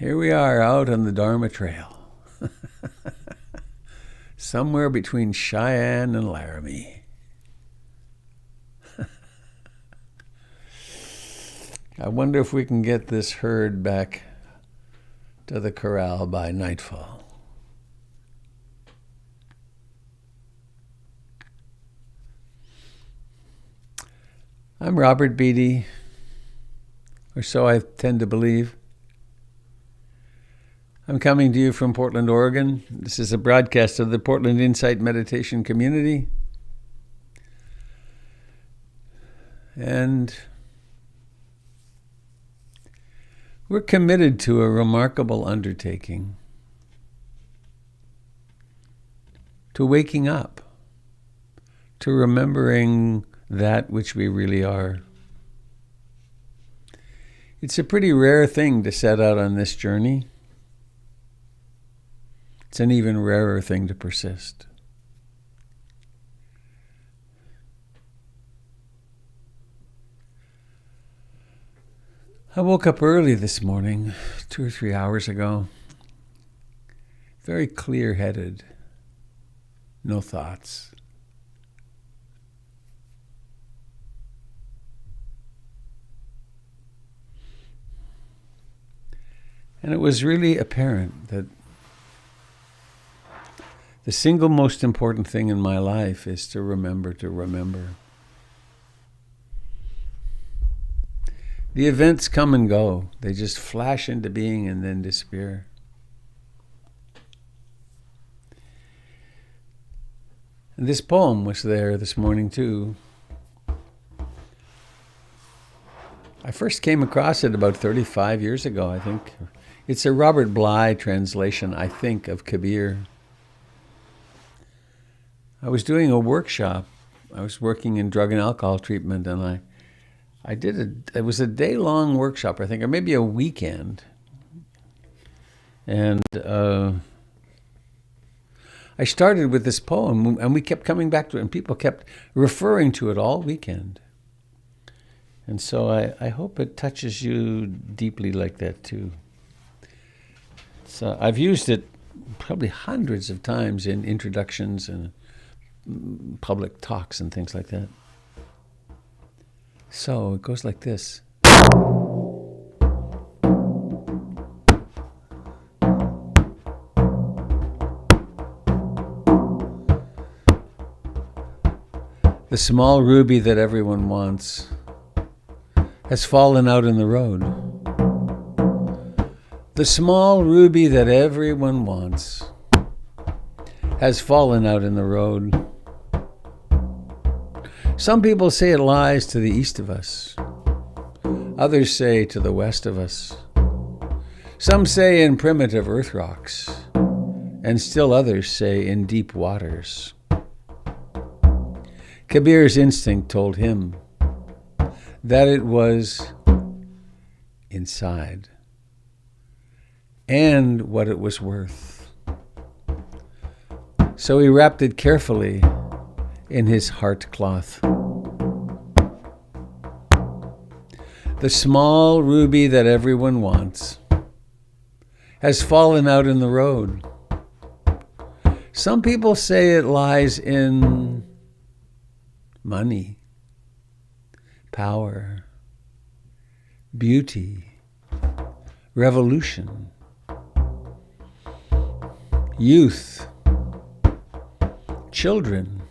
Here we are out on the Dharma Trail. Somewhere between Cheyenne and Laramie. I wonder if we can get this herd back to the corral by nightfall. I'm Robert Beatty, or so I tend to believe. I'm coming to you from Portland, Oregon. This is a broadcast of the Portland Insight Meditation Community. And we're committed to a remarkable undertaking, to waking up, to remembering that which we really are. It's a pretty rare thing to set out on this journey. It's an even rarer thing to persist. I woke up early this morning, 2 or 3 hours ago, very clear-headed, no thoughts. And it was really apparent that the single most important thing in my life is to remember to remember. The events come and go. They just flash into being and then disappear. And this poem was there this morning too. I first came across it about 35 years ago, I think. It's a Robert Bly translation, I think, of Kabir. I was doing a workshop. I was working in drug and alcohol treatment, and it was a day-long workshop, I think, or maybe a weekend. And I started with this poem, and we kept coming back to it, and people kept referring to it all weekend. And so I hope it touches you deeply like that too. So I've used it probably hundreds of times in introductions and public talks and things like that. So it goes like this. The small ruby that everyone wants has fallen out in the road. The small ruby that everyone wants has fallen out in the road. Some people say it lies to the east of us. Others say to the west of us. Some say in primitive earth rocks, and still others say in deep waters. Kabir's instinct told him that it was inside, and what it was worth. So he wrapped it carefully in his heart cloth. The small ruby that everyone wants has fallen out in the road. Some people say it lies in money, power, beauty, revolution, youth, children,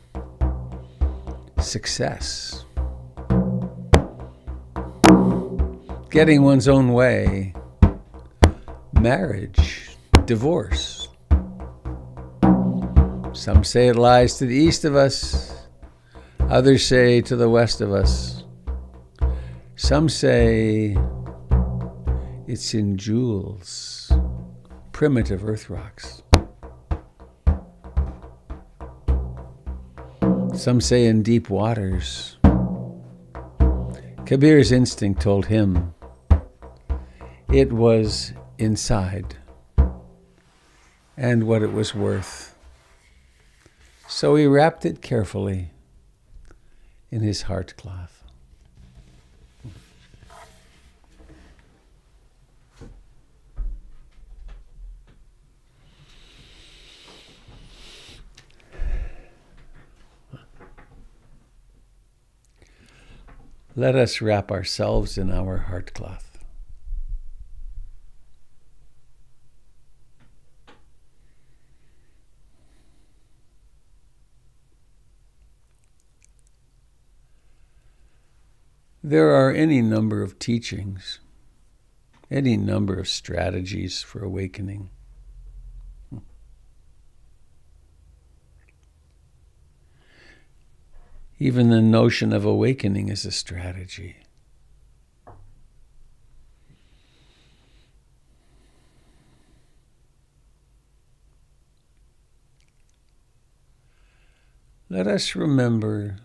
success, getting one's own way, marriage, divorce. Some say it lies to the east of us. Others say to the west of us. Some say it's in jewels, primitive earth rocks. Some say in deep waters. Kabir's instinct told him it was inside and what it was worth. So he wrapped it carefully in his heart cloth. let us wrap ourselves in our heart cloth. There are any number of teachings, any number of strategies for awakening. Even the notion of awakening is a strategy. Let us remember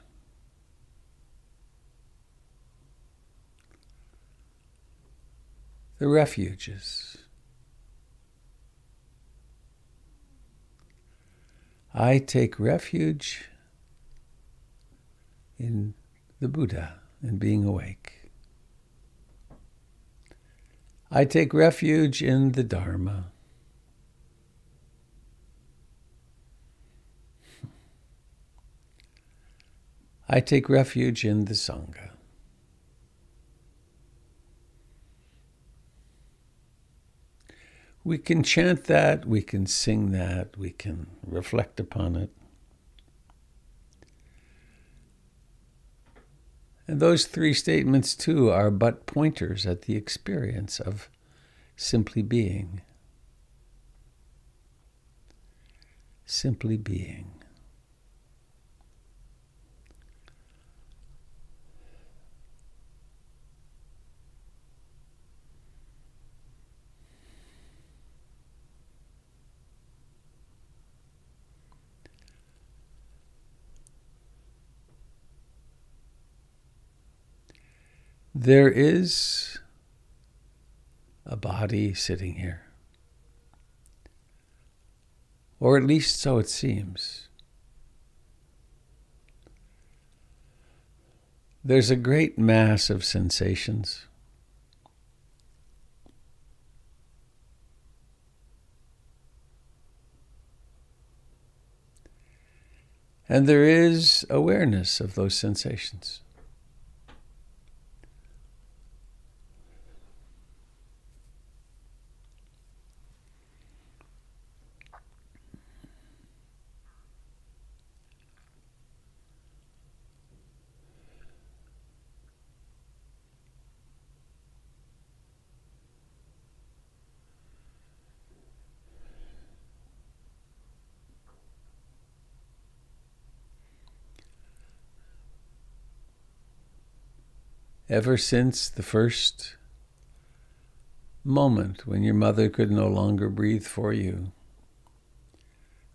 the refuges. I take refuge in the Buddha and being awake. I take refuge in the Dharma. I take refuge in the Sangha. We can chant that, we can sing that, we can reflect upon it. And those three statements, too, are but pointers at the experience of simply being. Simply being. There is a body sitting here, or at least so it seems. There's a great mass of sensations. And there is awareness of those sensations. Ever since the first moment when your mother could no longer breathe for you,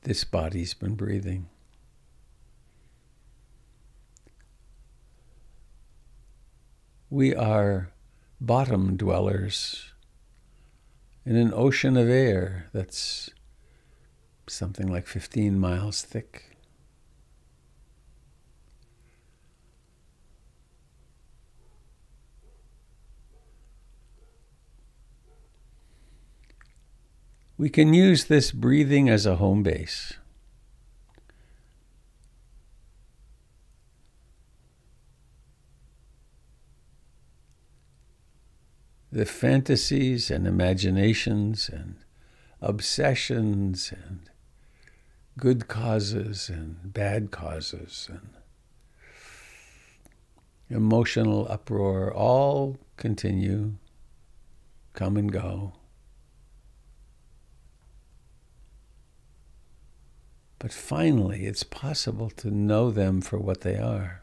this body's been breathing. We are bottom dwellers in an ocean of air that's something like 15 miles thick. We can use this breathing as a home base. The fantasies and imaginations and obsessions and good causes and bad causes and emotional uproar all continue, come and go. But finally, it's possible to know them for what they are.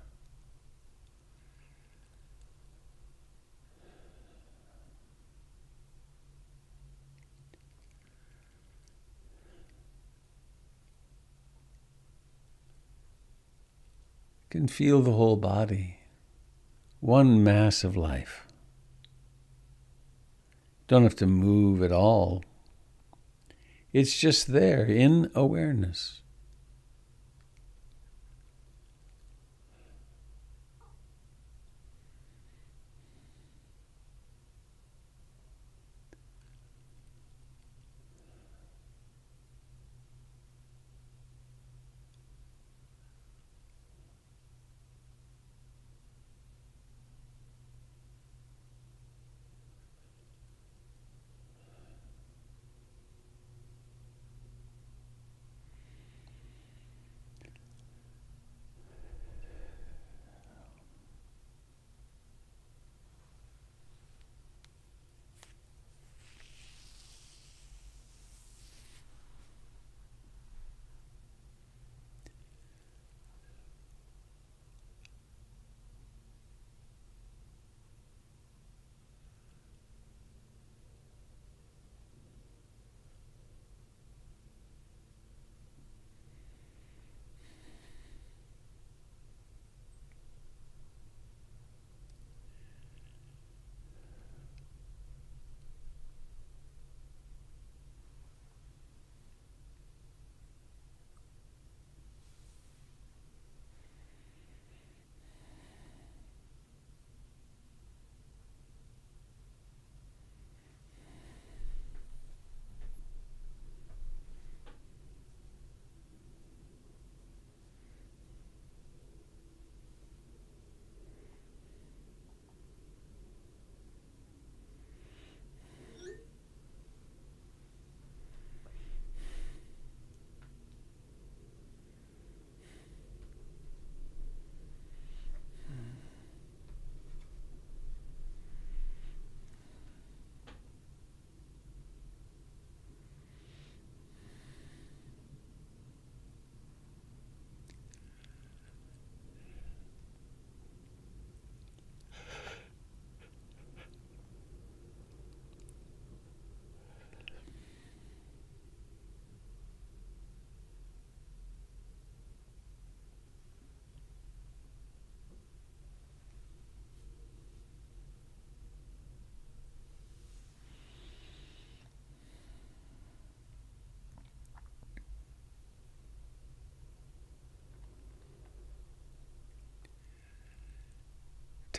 You can feel the whole body, one mass of life. Don't have to move at all. It's just there in awareness.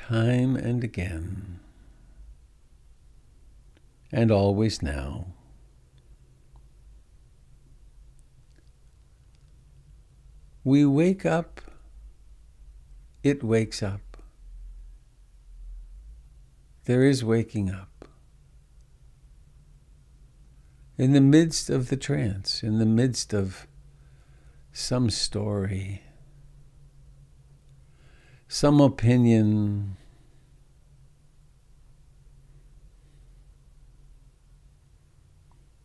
time and again, and always now. We wake up, it wakes up. There is waking up. In the midst of the trance, in the midst of some story, some opinion,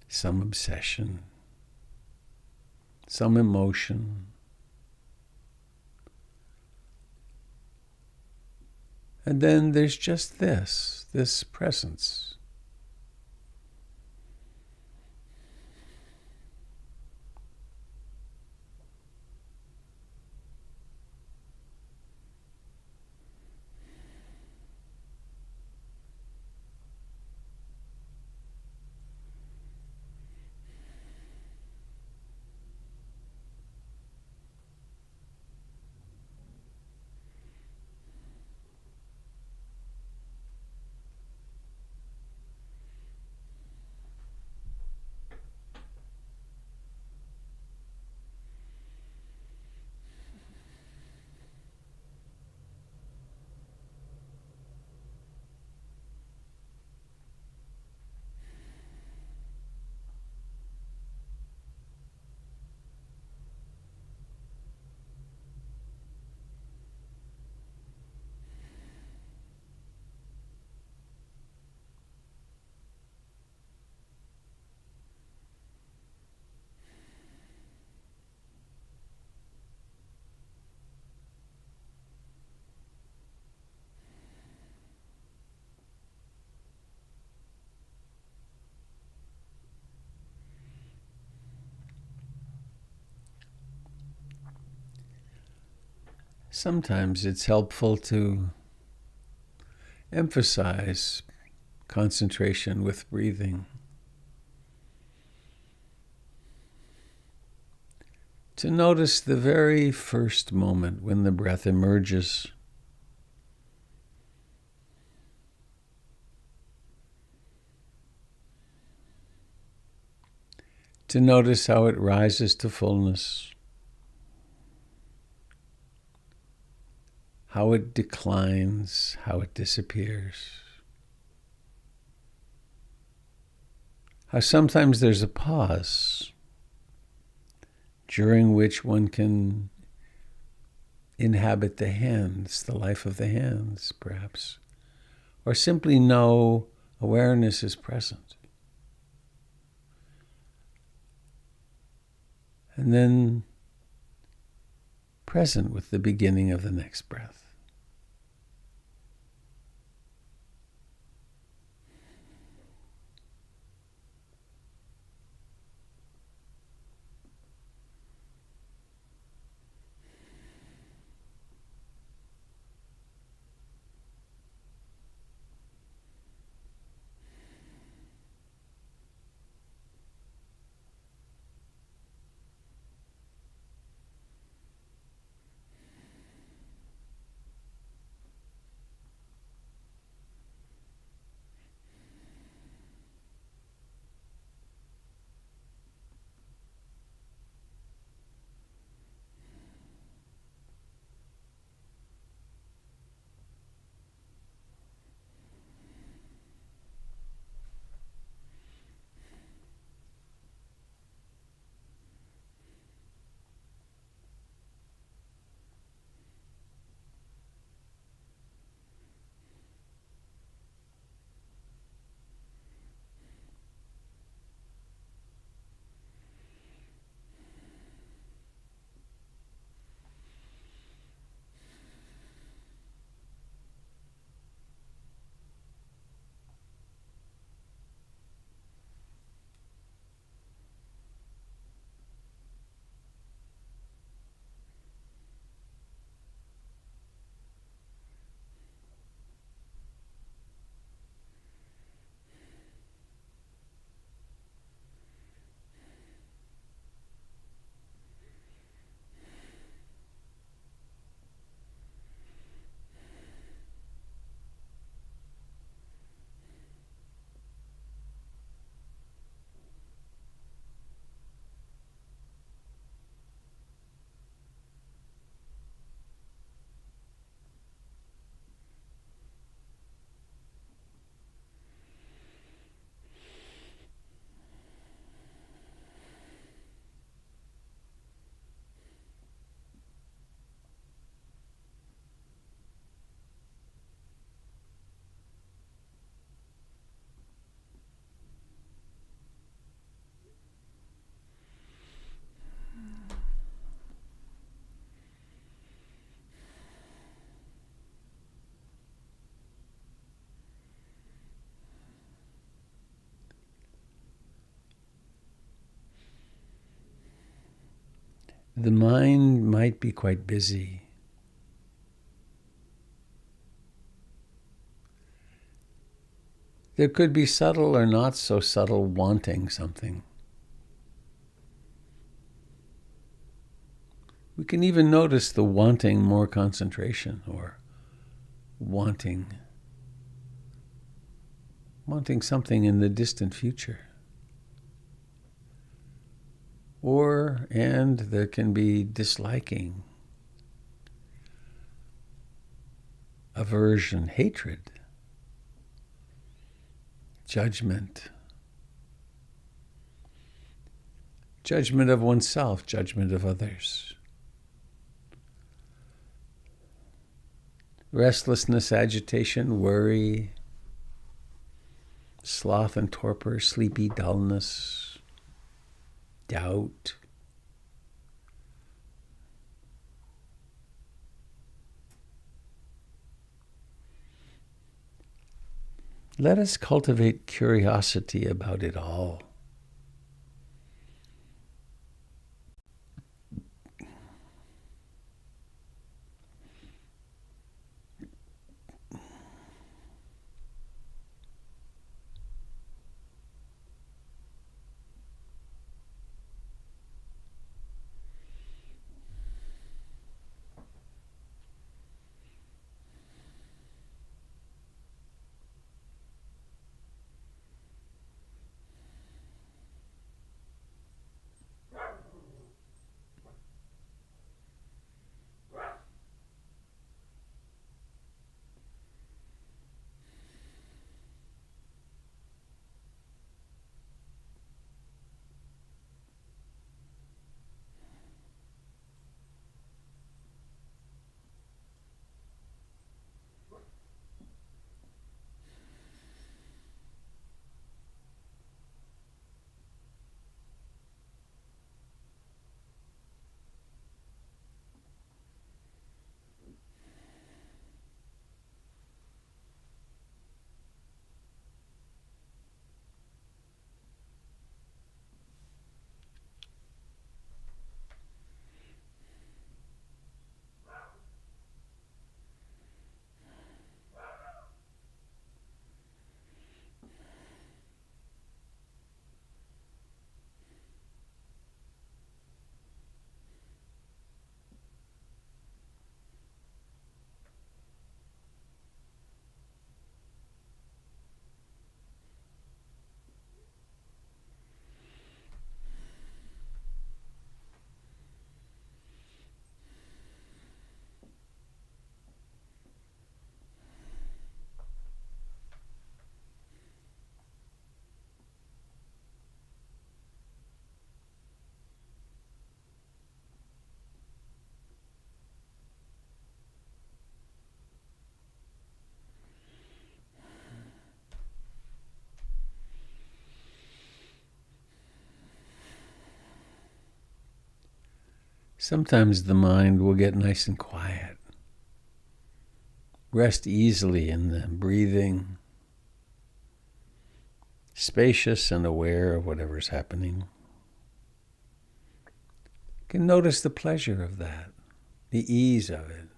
some obsession, some emotion. And then there's just this presence. Sometimes it's helpful to emphasize concentration with breathing. To notice the very first moment when the breath emerges. To notice how it rises to fullness. How it declines, how it disappears. How sometimes there's a pause during which one can inhabit the hands, the life of the hands, perhaps, or simply know awareness is present. And then present with the beginning of the next breath. the mind might be quite busy. There could be subtle or not so subtle wanting something. We can even notice the wanting more concentration, or wanting something in the distant future. And there can be disliking, aversion, hatred, judgment of oneself, judgment of others. Restlessness, agitation, worry, sloth and torpor, sleepy dullness, doubt. Let us cultivate curiosity about it all. Sometimes the mind will get nice and quiet. Rest easily in the breathing, spacious and aware of whatever's happening. You can notice the pleasure of that, the ease of it.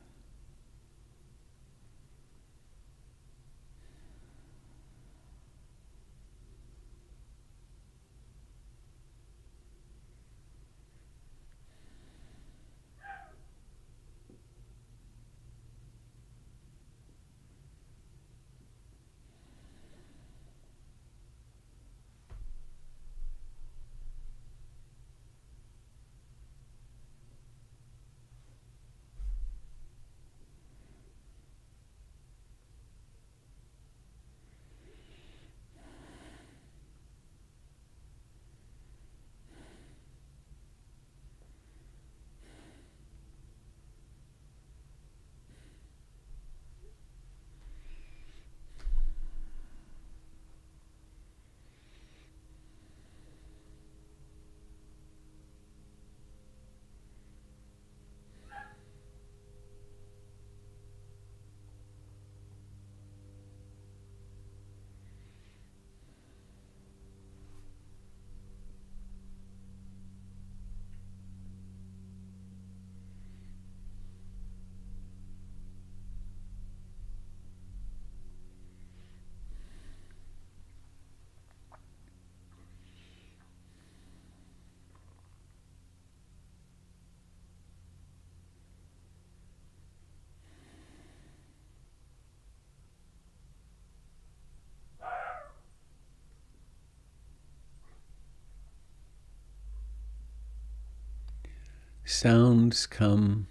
Sounds come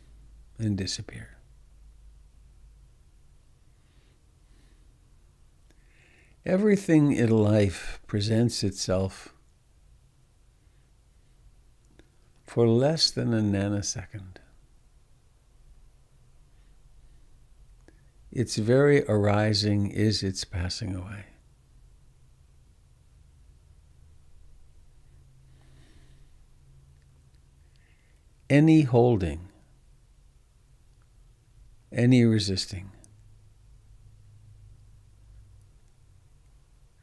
and disappear. Everything in life presents itself for less than a nanosecond. Its very arising is its passing away. Any holding, any resisting,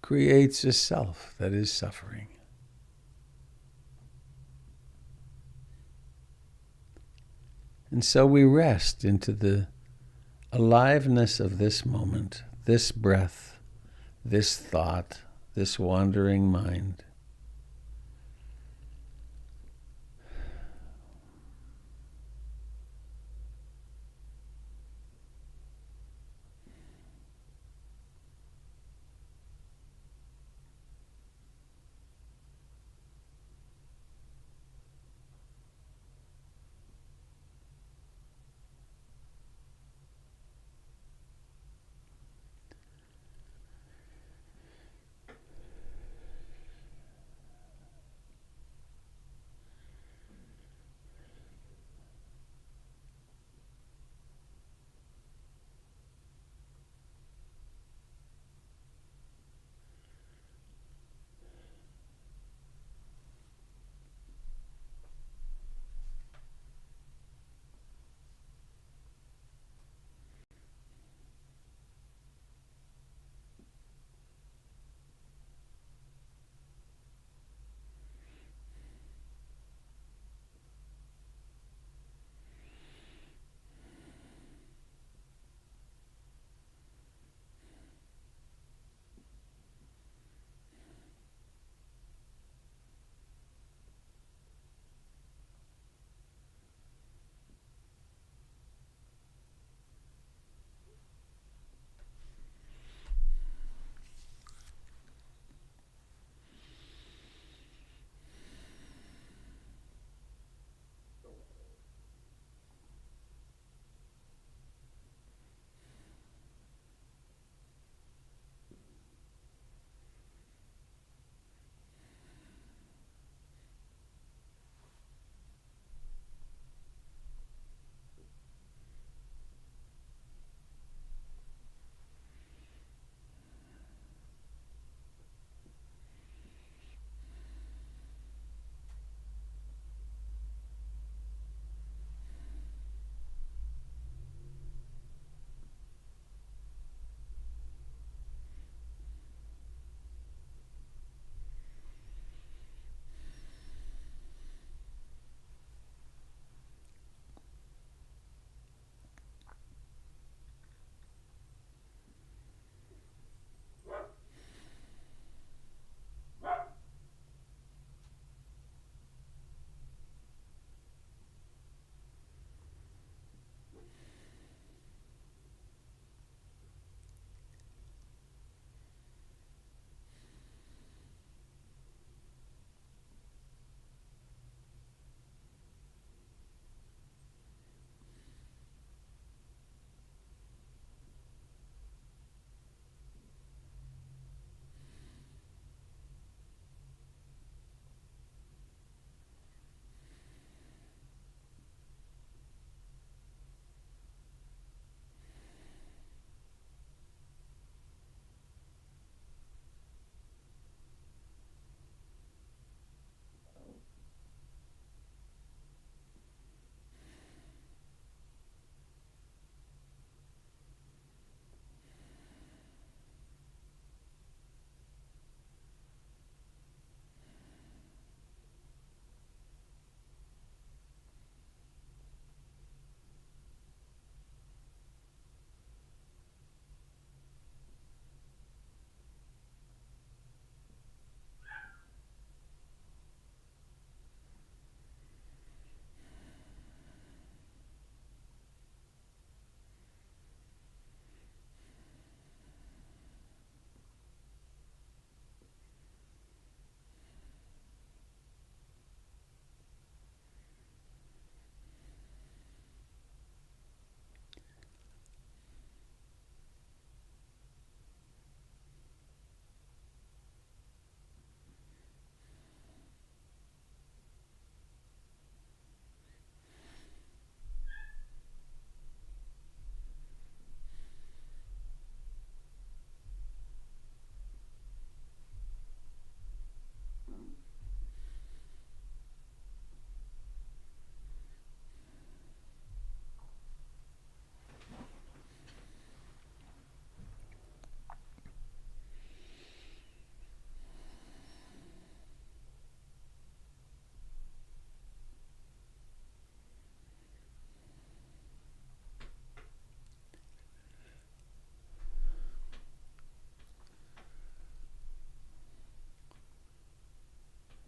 creates a self that is suffering. And so we rest into the aliveness of this moment, this breath, this thought, this wandering mind.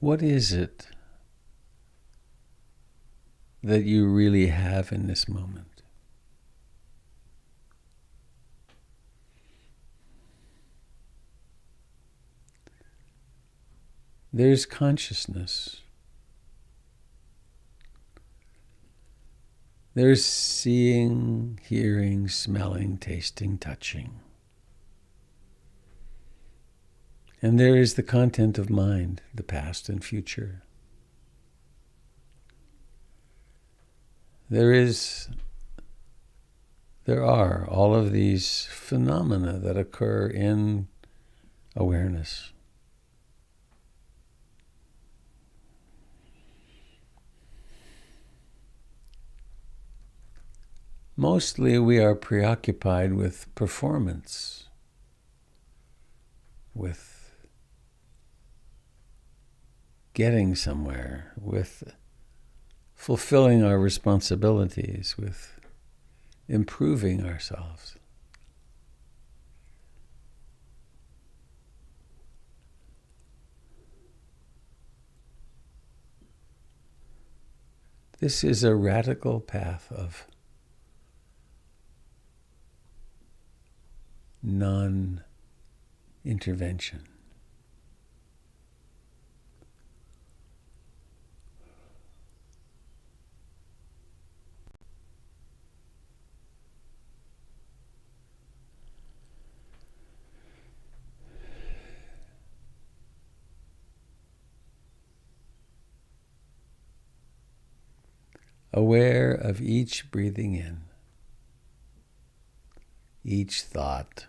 what is it that you really have in this moment? There's consciousness. There's seeing, hearing, smelling, tasting, touching. And there is the content of mind, the past and future. There are all of these phenomena that occur in awareness. Mostly we are preoccupied with performance, with getting somewhere, with fulfilling our responsibilities, with improving ourselves. This is a radical path of non-intervention. Aware of each breathing in, each thought,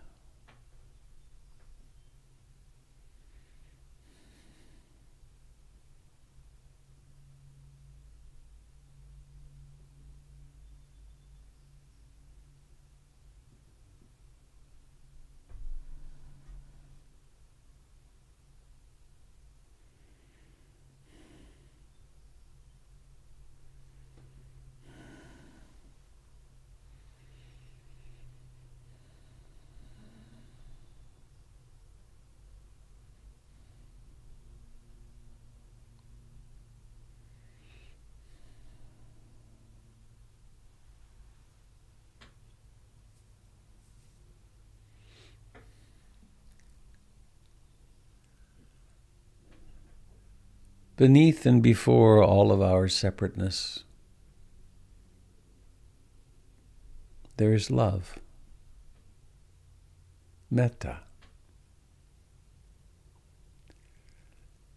beneath and before all of our separateness, there is love, metta.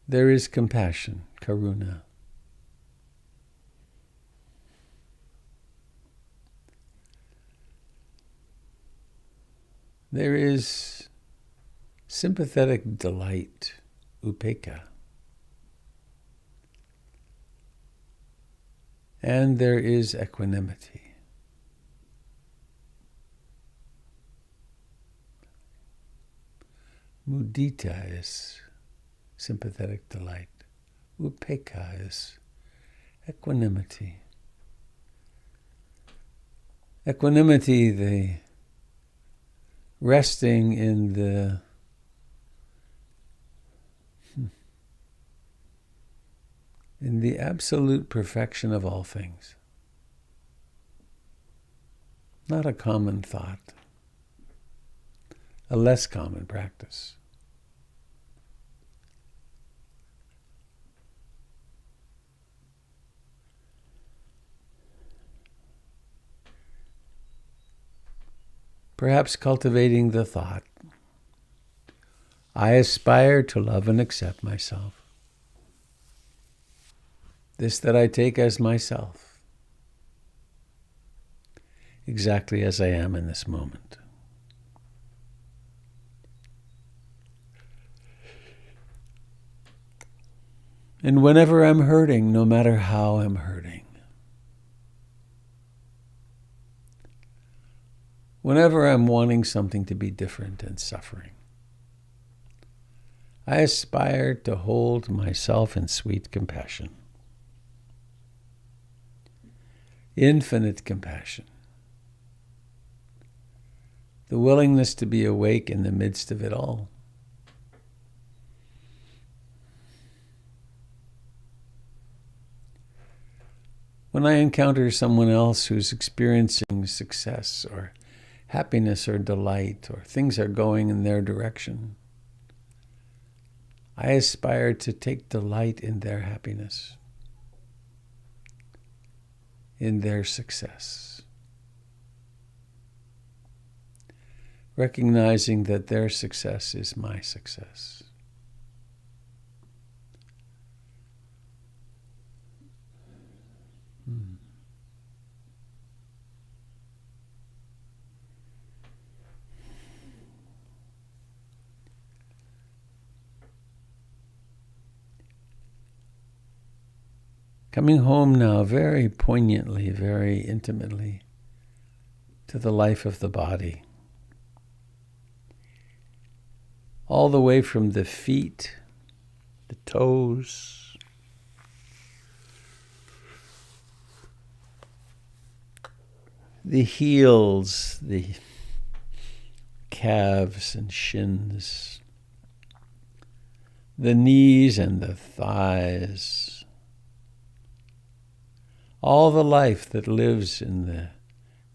There is compassion, karuna. There is sympathetic delight, upekkha. And there is equanimity. Mudita is sympathetic delight. Upekkha is equanimity. Equanimity, the resting in the absolute perfection of all things. Not a common thought, a less common practice. Perhaps cultivating the thought, I aspire to love and accept myself. This that I take as myself, exactly as I am in this moment. And whenever I'm hurting, no matter how I'm hurting, whenever I'm wanting something to be different and suffering, I aspire to hold myself in sweet compassion. Infinite compassion. The willingness to be awake in the midst of it all. when I encounter someone else who's experiencing success or happiness or delight, or things are going in their direction, I aspire to take delight in their happiness, in their success, recognizing that their success is my success. Coming home now very poignantly, very intimately to the life of the body. All the way from the feet, the toes, the heels, the calves and shins, the knees and the thighs, all the life that lives in the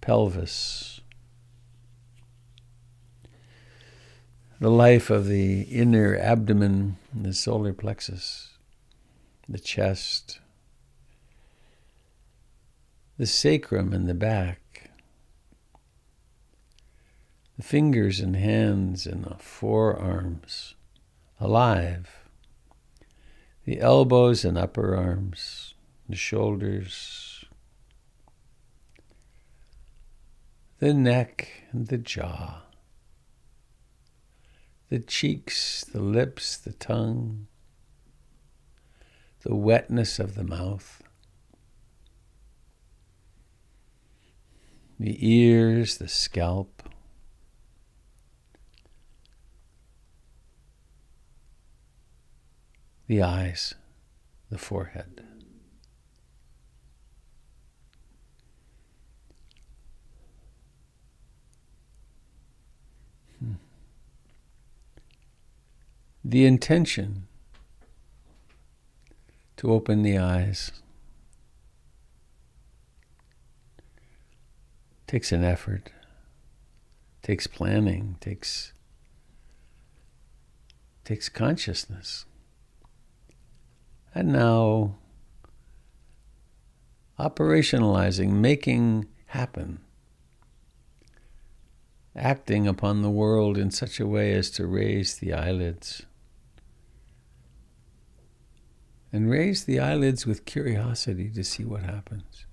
pelvis, the life of the inner abdomen, the solar plexus, the chest, the sacrum and the back, the fingers and hands and the forearms, alive, the elbows and upper arms, the shoulders, the neck and the jaw, the cheeks, the lips, the tongue, the wetness of the mouth, the ears, the scalp, the eyes, the forehead. The intention to open the eyes takes an effort, takes planning, takes consciousness. And now operationalizing, making happen, acting upon the world in such a way as to raise the eyelids. And raise the eyelids with curiosity to see what happens.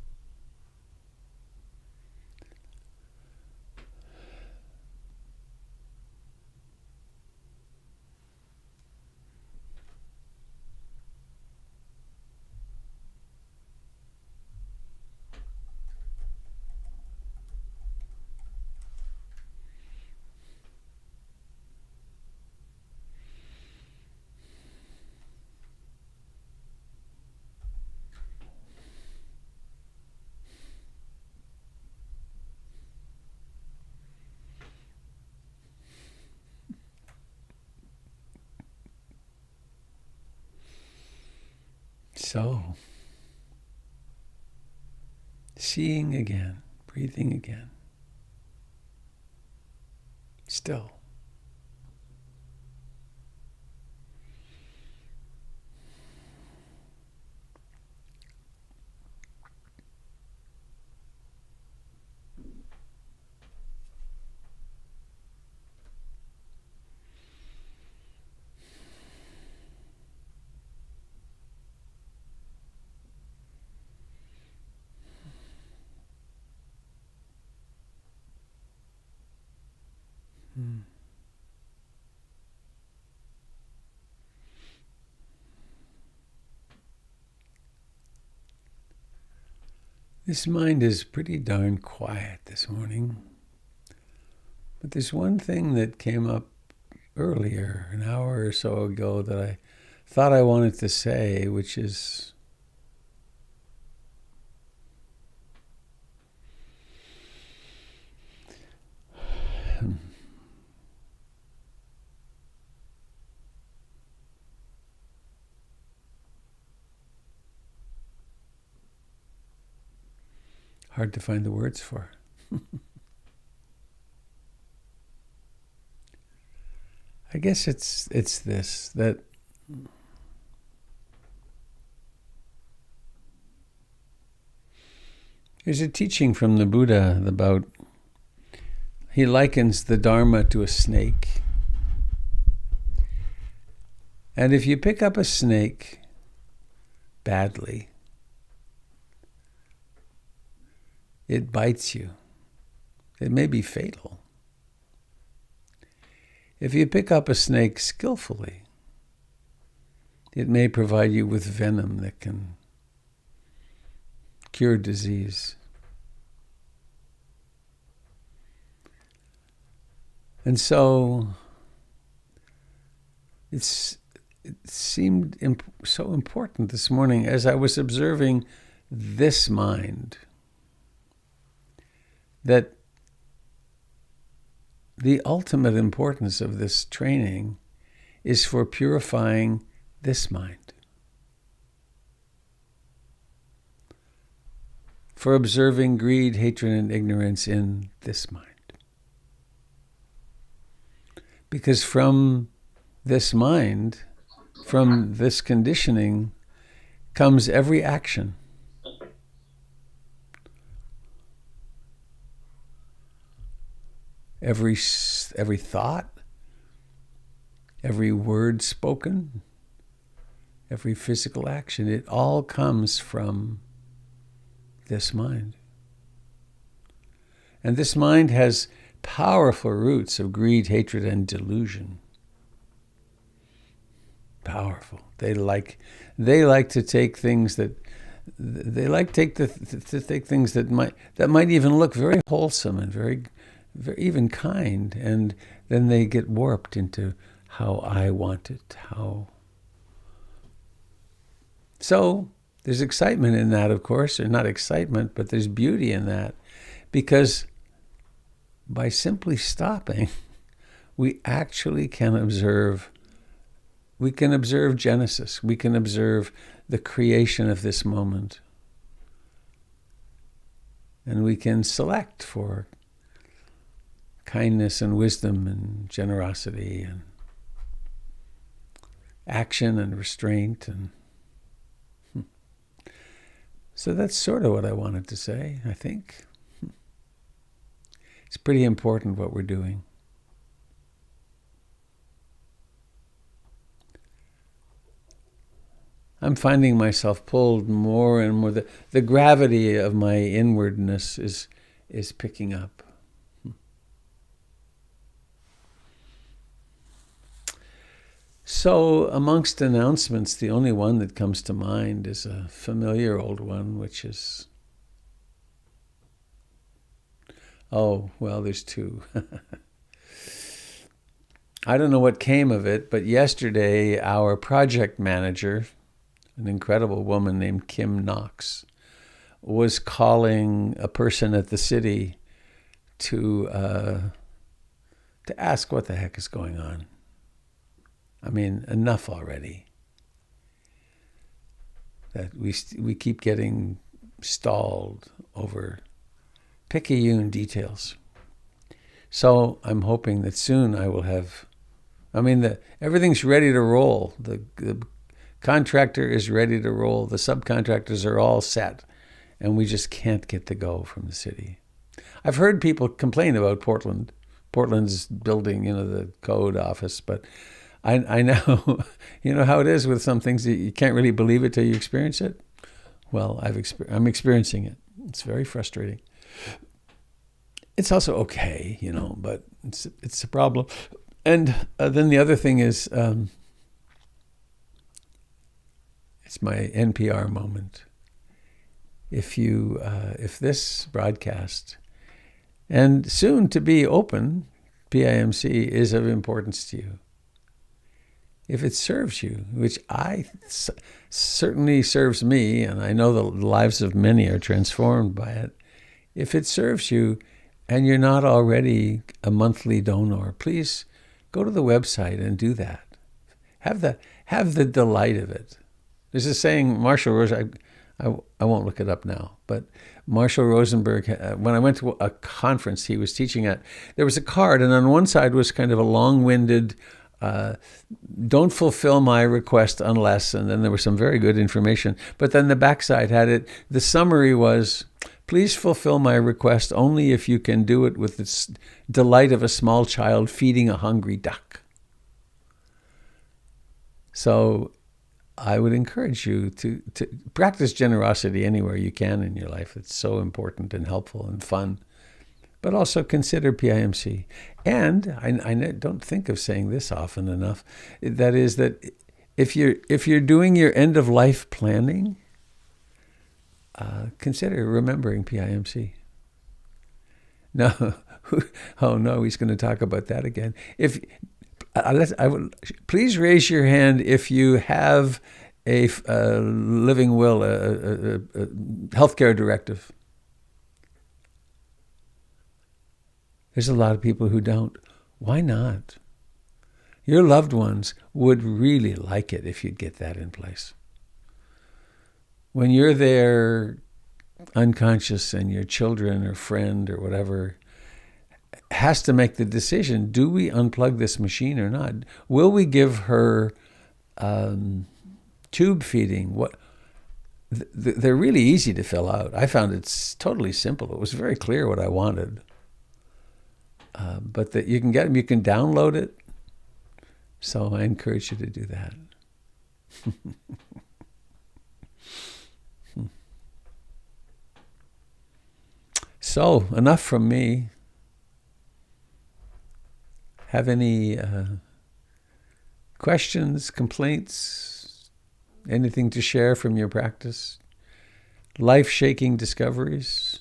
So, seeing again, breathing again, still. This mind is pretty darn quiet this morning. But there's one thing that came up earlier, an hour or so ago, that I thought I wanted to say, which is hard to find the words for. I guess it's this, that there's a teaching from the Buddha about, he likens the Dharma to a snake. And if you pick up a snake badly, it bites you. It may be fatal. If you pick up a snake skillfully, it may provide you with venom that can cure disease. And so it seemed so important this morning as I was observing this mind, that the ultimate importance of this training is for purifying this mind, for observing greed, hatred, and ignorance in this mind. Because from this mind, from this conditioning, comes every action. Every thought, every word spoken, every physical action, it all comes from this mind. And this mind has powerful roots of greed, hatred, and delusion. Powerful. They like to take things that take things that might even look very wholesome and very even kind, and then they get warped into how I want it. So there's excitement in that, of course, or not excitement, but there's beauty in that, because by simply stopping, we actually can observe. We can observe Genesis. We can observe the creation of this moment, and we can select for kindness and wisdom and generosity and action and restraint. And so that's sort of what I wanted to say, I think. It's pretty important what we're doing. I'm finding myself pulled more and more. The gravity of my inwardness is picking up. So amongst announcements, the only one that comes to mind is a familiar old one, which is, there's two. I don't know what came of it, but yesterday our project manager, an incredible woman named Kim Knox, was calling a person at the city to ask what the heck is going on. I mean, enough already. That we keep getting stalled over picayune details. So I'm hoping that soon I will have. Everything's ready to roll. The contractor is ready to roll. The subcontractors are all set, and we just can't get the go from the city. I've heard people complain about Portland. Portland's building, the code office, but I know, how it is with some things. You can't really believe it till you experience it. Well, I'm experiencing it. It's very frustrating. It's also okay, but it's a problem. And then the other thing is, it's my NPR moment. If this broadcast, and soon to be open, PIMC, is of importance to you, if it serves you, which certainly serves me, and I know the lives of many are transformed by it, if it serves you and you're not already a monthly donor, please go to the website and do that. Have the delight of it. There's a saying, Marshall Rose, I won't look it up now, but Marshall Rosenberg, when I went to a conference he was teaching at, there was a card, and on one side was kind of a long-winded, don't fulfill my request unless, and then there was some very good information. But then the backside had it, the summary was, please fulfill my request only if you can do it with the delight of a small child feeding a hungry duck. So I would encourage you to practice generosity anywhere you can in your life. It's so important and helpful and fun. But also consider PIMC. And I don't think of saying this often enough. That is that if you're doing your end of life planning, consider remembering PIMC. No, oh no, he's going to talk about that again. Please raise your hand if you have a living will, a healthcare directive. There's a lot of people who don't. Why not? Your loved ones would really like it if you'd get that in place. When you're there unconscious and your children or friend or whatever has to make the decision, do we unplug this machine or not? Will we give her tube feeding? They're really easy to fill out. I found it's totally simple. It was very clear what I wanted. But that you can get them, you can download it. So I encourage you to do that. So enough from me. Have any questions, complaints, anything to share from your practice? Life-shaking discoveries?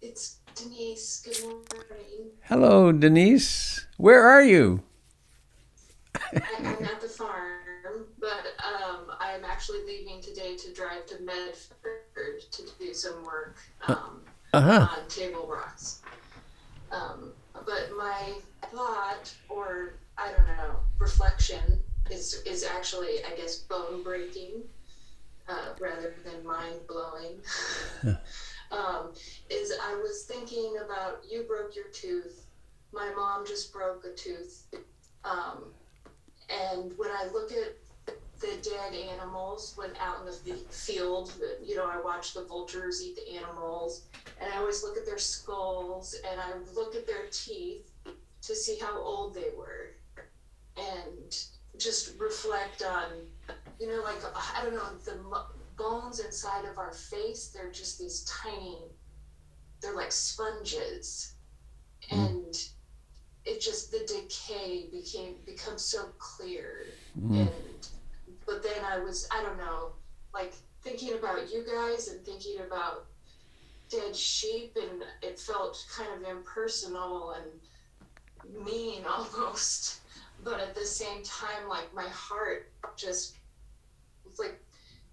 It's Denise. Good morning. Hello, Denise. Where are you? I'm at the farm, but I'm actually leaving today to drive to Medford to do some work on table rocks. But my thought, or I don't know, reflection is actually, I guess, bone breaking rather than mind blowing. Is I was thinking about, you broke your tooth. My mom just broke a tooth. And when I look at the dead animals when out in the field, I watch the vultures eat the animals, and I always look at their skulls and I look at their teeth to see how old they were, and just reflect on, like, I don't know, the bones inside of our face, they're just these tiny, they're like sponges. And it just, the decay becomes so clear. But then I don't know, like thinking about you guys and thinking about dead sheep, and it felt kind of impersonal and mean almost. But at the same time, like my heart just was like,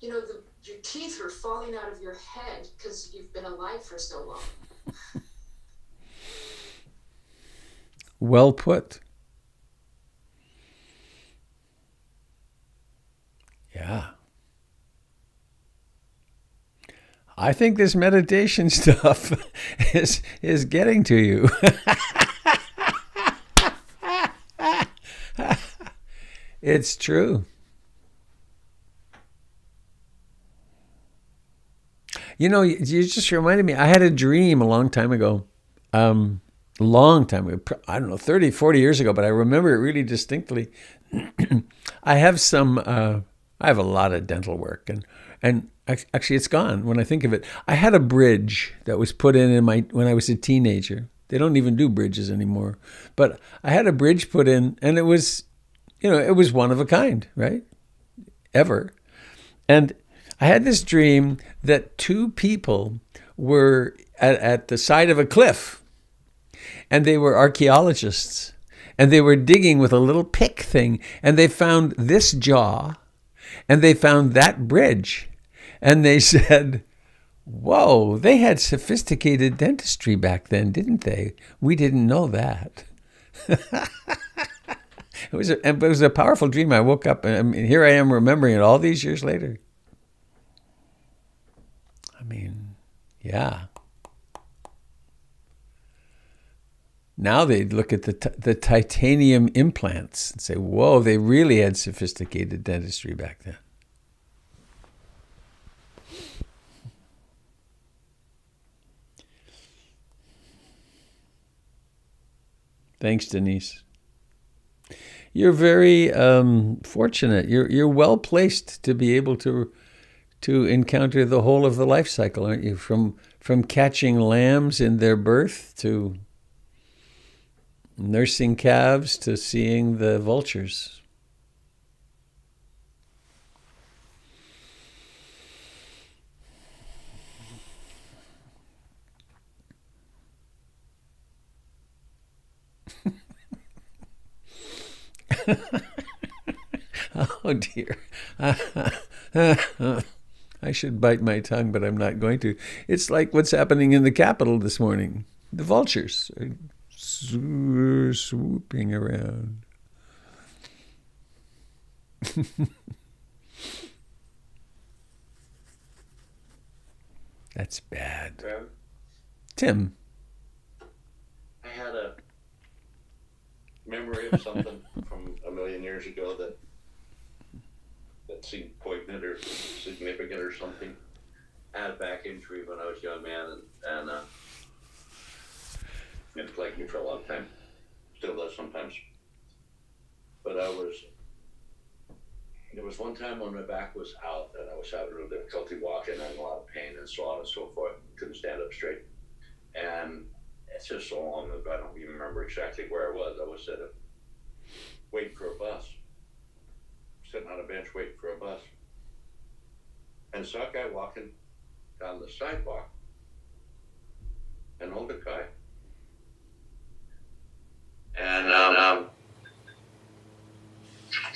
your teeth are falling out of your head because you've been alive for so long. Well put. Yeah. I think this meditation stuff is getting to you. It's true. You just reminded me, I had a dream a long time ago. I don't know, 30, 40 years ago, but I remember it really distinctly. I have a lot of dental work, and actually it's gone when I think of it. I had a bridge that was put in when I was a teenager. They don't even do bridges anymore. But I had a bridge put in, and it was, it was one of a kind, right? Ever. And I had this dream that two people were at the side of a cliff, and they were archaeologists, and they were digging with a little pick thing, and they found this jaw, and they found that bridge, and they said, Whoa, they had sophisticated dentistry back then, didn't they? We didn't know that. It was a powerful dream. I woke up, and I mean, here I am remembering it all these years later. I mean, yeah. Now they look at the titanium implants and say, whoa, they really had sophisticated dentistry back then. Thanks, Denise. You're very fortunate. You're well placed to be able to encounter the whole of the life cycle, aren't you? From catching lambs in their birth to nursing calves to seeing the vultures. Oh dear. I should bite my tongue, but I'm not going to. It's like what's happening in the Capitol this morning. The vultures are swooping around. That's bad. Tim. I had a memory of something from a million years ago that seemed poignant or significant or something. I had a back injury when I was a young man, and it plagued me for a long time. Still does sometimes. But there was one time when my back was out and I was having real difficulty walking and a lot of pain and so on and so forth. Couldn't stand up straight. And it's just so long ago, I don't even remember exactly where I was. I was waiting for a bus. Sitting on a bench waiting for a bus. And saw a guy walking down the sidewalk. An older guy. And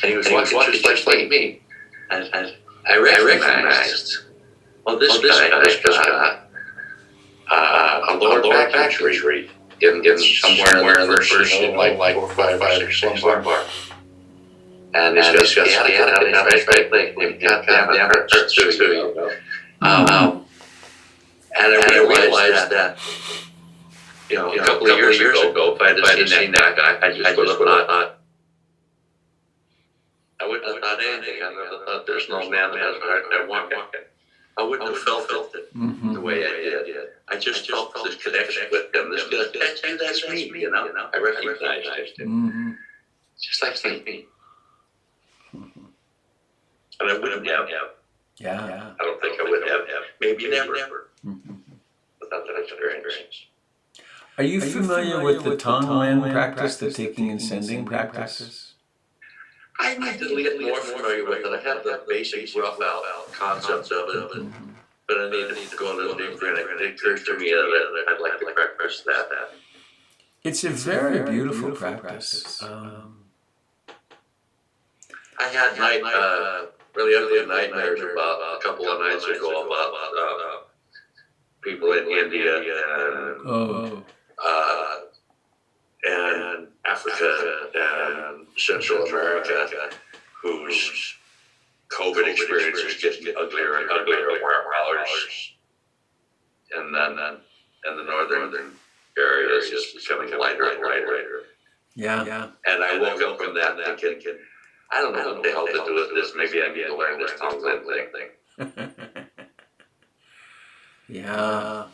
he was walking just like me. And I recognized, well, this guy got a lower back injury in somewhere in the first, like 4, 5, 6 lumbar. And he had a right leg. He got down too. And I realized that, a couple of years ago, if I had seen that guy, I just would have not. I wouldn't have thought anything. I would have thought there's no man that has a heart that walking. I wouldn't have felt it the way I did. I just felt this connection with him. This guy, that's me, I recognized him. Just like me. And I wouldn't have. Yeah. I don't think I would have. Maybe never. Without that experience. Are you familiar with the Tonglen practice, the taking and sending practice? I need to get more familiar with it. I have the basic rough out concepts of it, but I need to go a little deeper. And it occurs to me that I'd like to practice that. It's a very beautiful practice. I had really ugly nightmares about a couple of nights ago about people in India and Africa and Central America whose COVID experience is getting uglier and uglier, and then the northern area is just becoming lighter and lighter. Yeah. And I woke up from that thinking, I don't know what the hell to do with this. Maybe I need to learn this Tonglen thing. Yeah.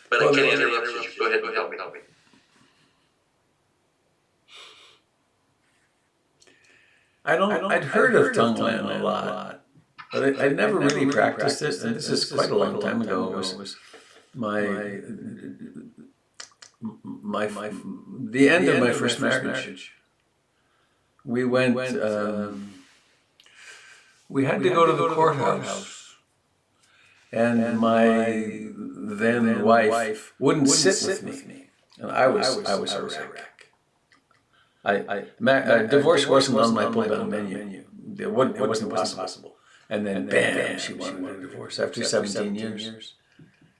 But I can't interrupt you. Go ahead and help me. I'd heard of Tonglen a lot, but I never really practiced it. And this is quite a long time ago. It was the end of my first marriage. We went. We had to go to the courthouse, and my then wife wouldn't sit with me, and I was a wreck. Divorce wasn't on my pull-down menu. It wasn't possible. And then, bam, she wanted a divorce after 17 years.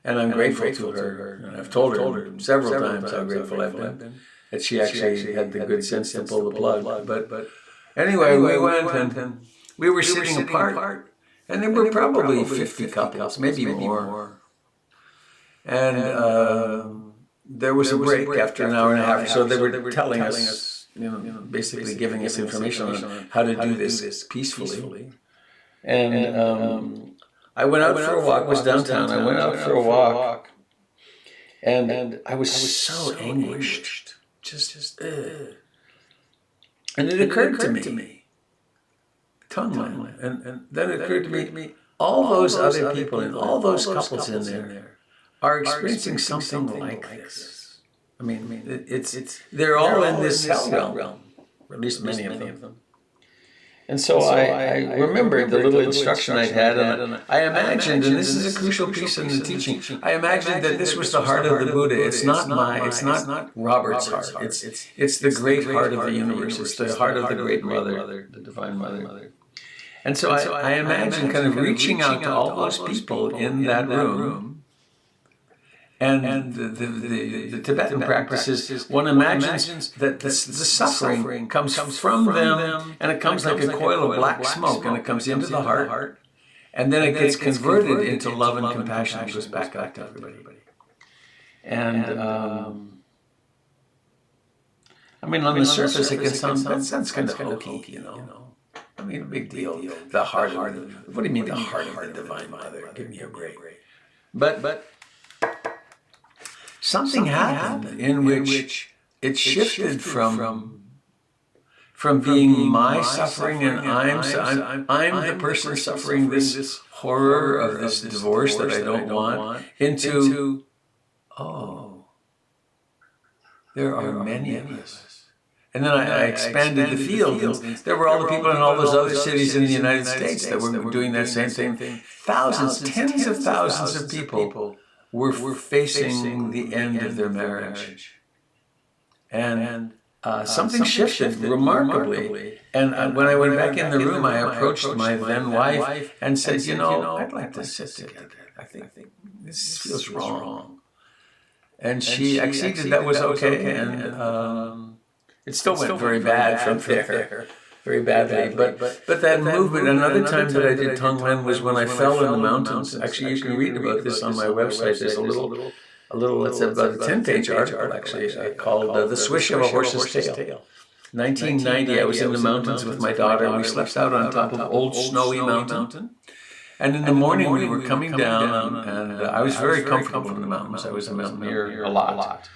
And I'm grateful to her. And I've told her several times how grateful I've been that she actually had the good sense to pull the plug. But anyway, we went and we were sitting apart. And there were probably 50 couples, maybe more. And there was a break after an hour and a half or so. They were telling us, basically giving us information on how to do this peacefully. And I went out for a walk. It was downtown. I went out for a walk, and I was so anguished. And it occurred to me, Tonglen, and then it occurred to me, all those other people and all those couples in there are experiencing something like this. I mean, they're all in this hell realm, or at least many of them. And so I remembered the little instruction I'd had, and I imagined, and this is a crucial piece in the teaching, I imagined that this was the heart of the Buddha. It's not Robert's heart. It's the great heart of the universe. It's the heart of the Great Mother, the Divine Mother. And so I imagined kind of reaching out to all those people in that room. And the Tibetan practices, one imagines that the suffering comes from them, and it comes like a coil of black smoke, and it comes into the heart, and then it gets converted into love and compassion and goes back out to everybody. And I mean, on the surface, it can sound kind of hokey, I mean, big deal. The heart of the, what do you mean the heart of the Divine Mother? Give me a break. But something happened in which it shifted from being my suffering and I'm the person suffering this horror of this divorce that I don't want into, oh, there are many of us. And then I expanded the field, and there were all the people in all those other cities in the United States that were doing that same thing. Thousands, tens of thousands of people were facing the end of their marriage. And something shifted remarkably. And when I went back in the room, I approached my then wife and said, I'd like to sit together. I think this feels wrong. And she acceded that was okay. And it still went very bad from there. Very badly, but that movement. Another time that I did Tonglen was when I fell in the mountains. Actually, you can read about this on my website. There's a little. It's about a 10-page article actually called "The Swish of a Horse's Tail." 1990, I was in the mountains with my daughter. We slept out on top of Old Snowy Mountain, and in the morning we were coming down, and I was very comfortable in the mountains. I was a mountaineer a lot.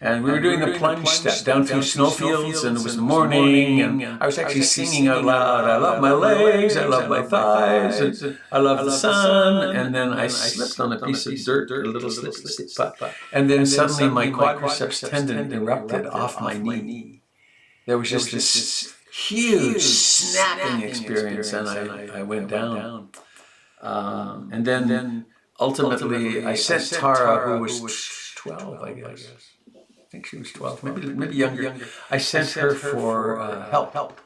And we were doing the plunge step down through snowfields, and it was morning, and I was actually singing out loud, I love my legs, I love my thighs, and I love the sun, and then I slipped on a piece of dirt, a little slip, and then suddenly my quadriceps tendon erupted off my knee. There was just this huge snapping experience, and I went down. And then ultimately I sent Tara, who was 12, I guess. I think she was 12, maybe younger. I sent her for help.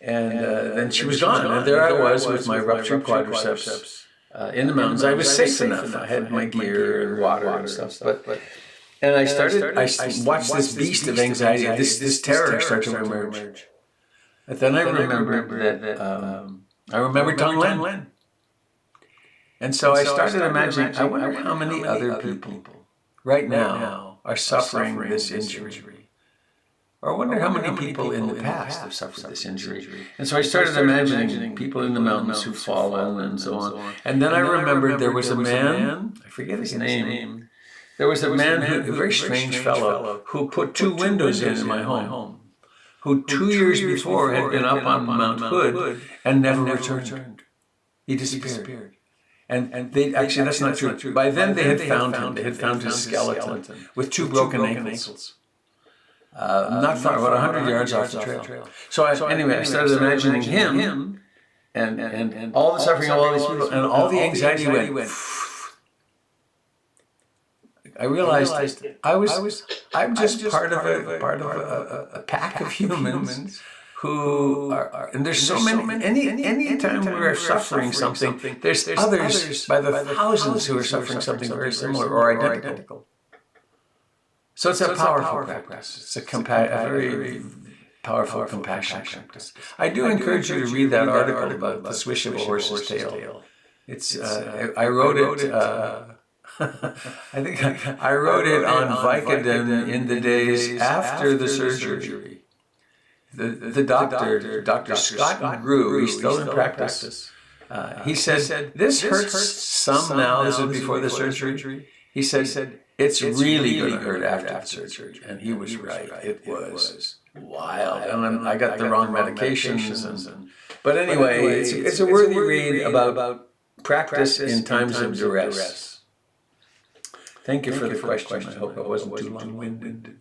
And then she was gone. And there I was with my ruptured quadriceps in the mountains. I was safe enough. I had my gear and water and stuff. And I watched this beast of anxiety, this terror start to emerge. And then I remembered that, I remembered Tonglen. And so I started imagining, I wonder how many other people right now are suffering this injury. Or I wonder how many people in the past have suffered this injury. And so I started imagining people in the mountains who've fallen and so on. And then I remembered there was a man, I forget his name, there was a man, a very strange fellow, who put 2 windows in my home, who 2 years before had been up on Mount Hood and never returned. He disappeared. And they actually, that's not true. By then they had found him. They had found his skeleton with 2 broken ankles. Not far, about 100 yards off the trail. So anyway, I started imagining him and all the suffering of all these people and all the anxiety went. I realized I'm just part of a pack of humans who are, and there's so many, any time we're suffering something, there's others by the thousands who are suffering something very similar or identical. So it's a powerful practice. It's a very powerful compassion practice. I do encourage you to read that article about the swish of a horse's tail. It's I wrote it. I think I wrote it on Vicodin in the days after the surgery. The doctor, Dr. Scott Grew, he's still in practice. He said, "This hurts some now. This is before the surgery." He said, "It's really going to hurt after the surgery," and he was right. It was wild, and then I got the wrong medications. But anyway, it's a worthy read about practice in times of duress. Thank you for the question. I hope it wasn't too long-winded.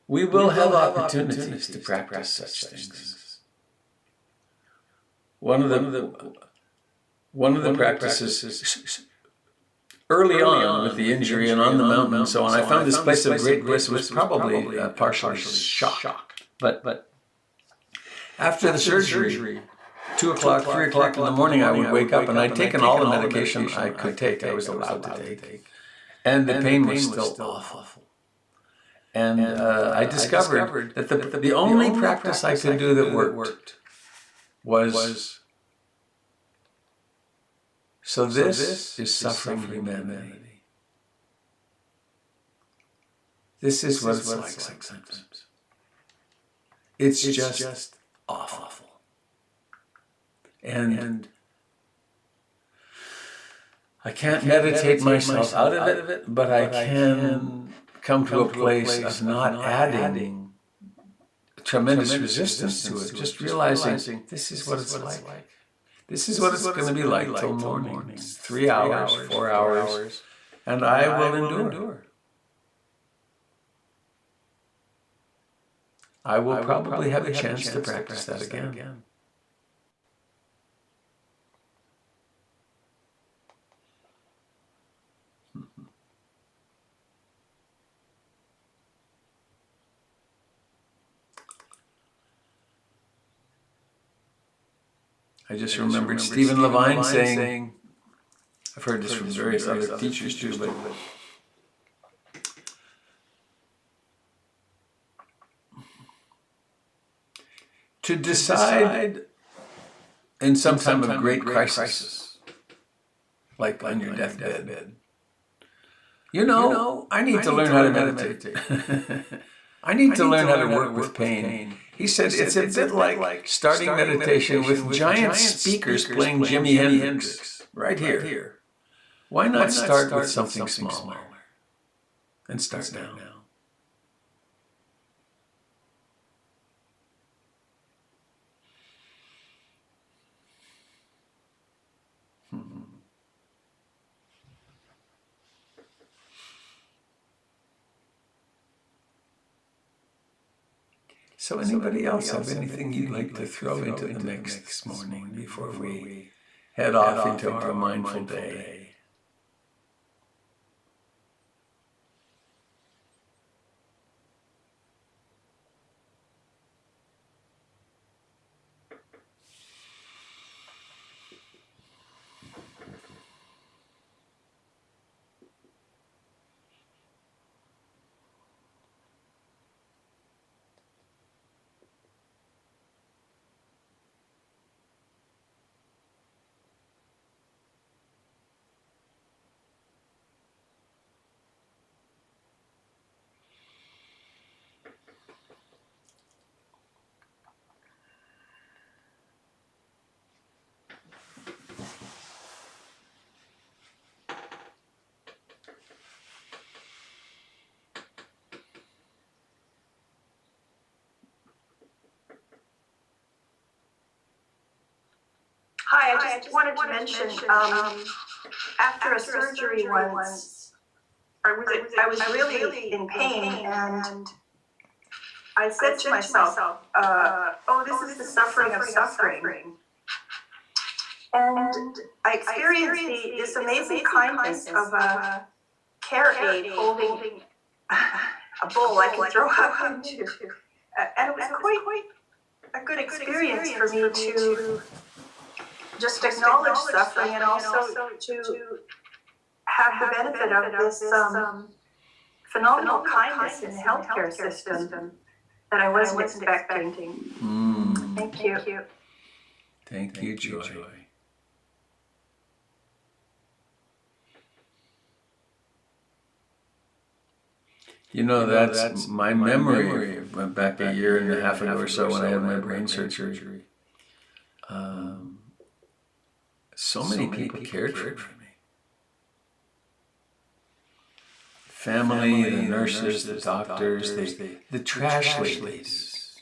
We will have opportunities to practice such things. One of the practices early on with the injury and on the mountain and so on, I found this place of great bliss was probably partially shock. But after the surgery, 2 o'clock, 3 o'clock in the morning, I would wake up and I'd taken all the medication I could take, I was allowed to take. And the pain was still awful. And I discovered that the only practice I could do that worked was, so this is suffering humanity. This is what it's like sometimes. It's just awful. And I can't meditate myself out of it, but I can come to a place of not adding tremendous resistance to it, just realizing this is what it's like. This is what it's going to be like till morning. It's 3 hours, 4 hours, and I will endure. I will probably have a chance to practice that again. I just remembered Stephen Levine saying, I've heard this from various other teachers too, but to decide in some time of great crisis, like on your deathbed, I need to learn how to meditate. I need to learn how to work with pain. He said it's a bit like starting meditation with giant speakers playing Jimi Hendrix right here. Why not start with something smaller and start now? So anybody else have anything you'd like to throw into the mix this morning before we head off into our mindful day? Hi, I just wanted to mention, after a surgery once, I was really in pain, and I said to myself, oh, this is the suffering of suffering. And I experienced this amazing kindness of a care aide holding a bowl I could throw out into. And it was quite a good experience for me to just acknowledge suffering and also to have the benefit of this phenomenal kindness in the healthcare system that I wasn't expecting. Thank you. Thank you, Joy. You know, that's my memory. Went back a year and a half ago or so when I had my brain surgery. So many people cared for me. Family, the nurses, the doctors, the trash ladies.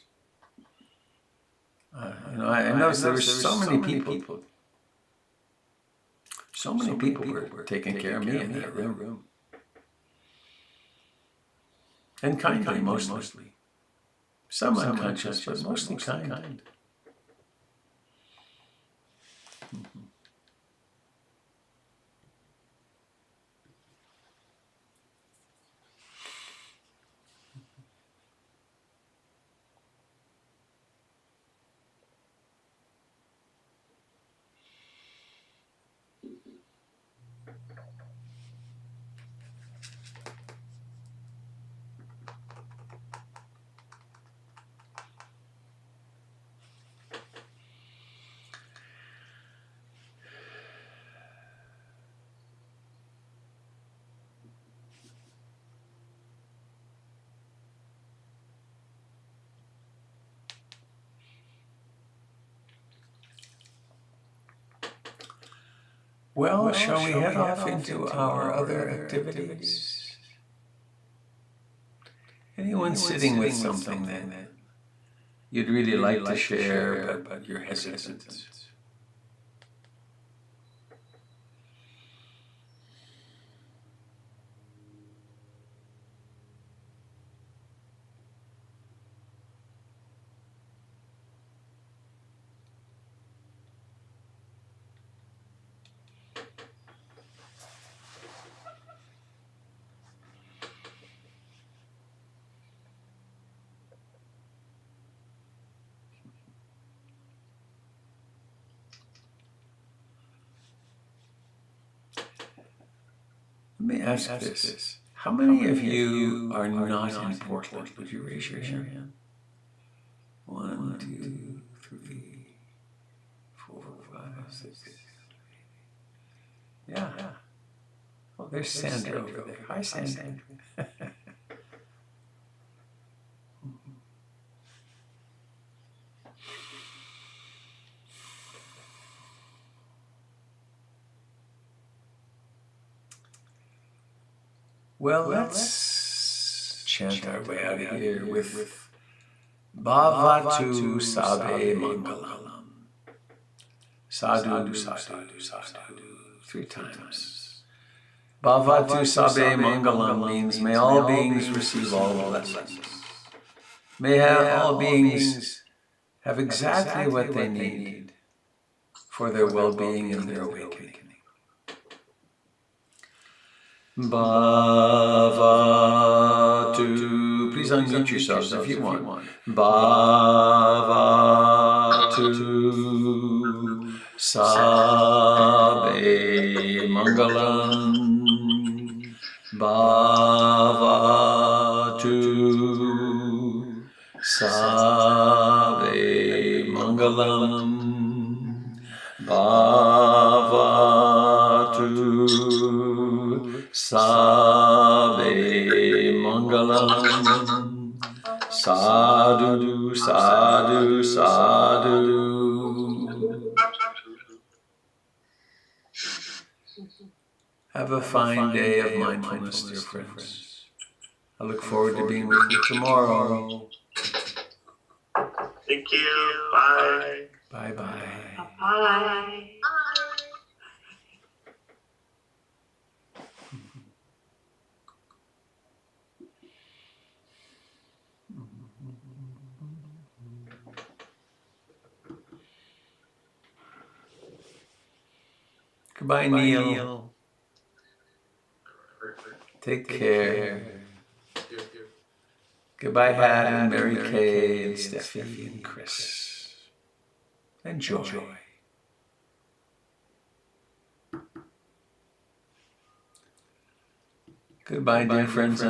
I noticed there were so many people. So many people were taking care of me in that room. And kindly, mostly. Some unconscious, but mostly kind. Well, shall we head off into our other activities? Anyone sitting with something that you'd really like to share, but you're hesitant? Let me ask this. How many of you are not in Portland? Would you raise your hand? 1, 2, 3, 4, 5, 6. Yeah. Oh, there's Sandra over there. Hi, Sandra. Well, let's chant our way out of here with Bhavatu Sabe Mangalam. Sadhu, sadhu, sadhu. 3 times. Bhavatu Sabe Mangalam means may all beings receive all blessings. May all beings have exactly what they need for their well-being and their awakening. Bhavatu. Please unmute yourselves if you want. Bhavatu Sabe Mangalam. Bhavatu Sabe Mangalam. Bhavatu Sabe Mangalam. Sadhu, sadhu, sadhu. Have a fine day of mindfulness, dear friends. I look forward to being with you tomorrow. Thank you. Bye. Bye-bye. Bye. Goodbye, Neil. Take care. Goodbye, Hat and Mary Kay and Steffi and Chris. Enjoy. Goodbye, dear friends.